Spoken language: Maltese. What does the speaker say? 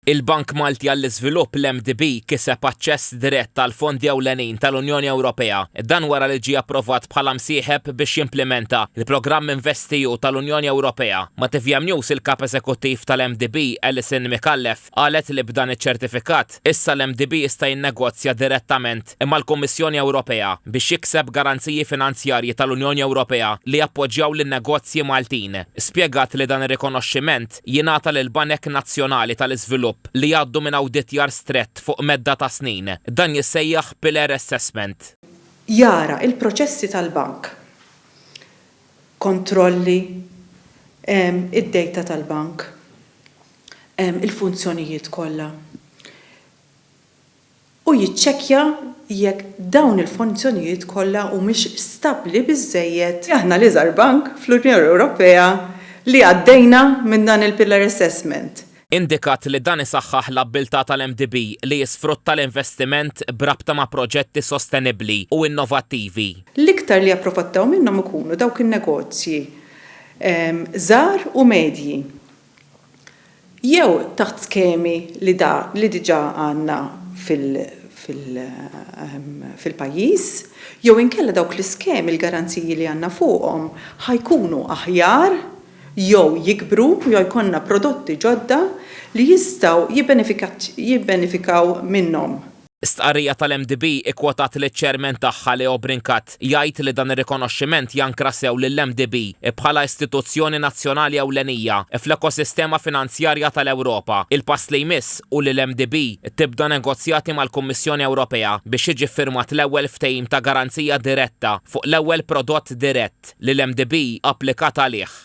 Il-Bank Malti għall-Iżvilupp l-MDB kiseb aċċess dirett tal-fondi ewlenin tal-Unjoni Ewropea. Dan wara li ġie approvat bħala msieħeb biex jimplementa il-programm InvestEU tal-Unjoni Ewropea. Ma TVM News il-kap eżekuttiv tal-MDB Alison McAuliffe qalet li b'dan iċ-ċertifikat issa l-MDB jista' jinnegozja direttament imma l-Kummissjoni Ewropea biex jikseb garanziji finanzjarji tal-Unjoni Ewropea li appoġġjaw lin-negozji Maltin. Spjegat li dan ir-rikonoxximent jingħata lill-Banek Nazzjonali tal-Iżvilupp li jgħaddu minn awditjar strett fuq medda ta' snin. Dan jissejjaħ pillar assessment. Jara il-proċessi tal-bank, kontrolli, id-data tal-bank, il-funzjonijiet kollha. U jiċċekkja jekk dawn il-funzjonijiet kollha humiex stabbli biżżejjed. Aħna l-iżgħar bank fl-Unjoni Ewropea li għaddejna minn dan il-pillar assessment. Indikat li dan isaħħaħ l-abbiltà tal-MDB li jisfrutta l-investiment brabta ma' proġetti sostenibbli u innovattivi. L-iktar li approfittaw minnhom ikunu dawk in-negozji żgħar u medji. Jew taħt skemi li diġà għandna fil-pajjiż, jew inkella dawk l-iskemi l-garanziji li għandna fuqhom ħajkunu aħjar jew jikbru jew jkollna prodotti ġodda li jistgħu jibbenefikaw minnhom. Stqarrija tal-MDB ikkwotat li ċ-chairman tagħha Leo Brincat jgħid li dan ir-rikonoxximent jankra sew lill-MDB bħala istituzzjoni nazzjonali ewlenija fl-ekosistema finanzjarja tal-Ewropa. Il-pass li jmiss u li l-MDB tibda negozjati mal-Kummissjoni Ewropea biex jiġi ffirmat l-ewwel ftehim ta' garanzija diretta fuq l-ewwel prodott dirett li l-MDB applikat għalih.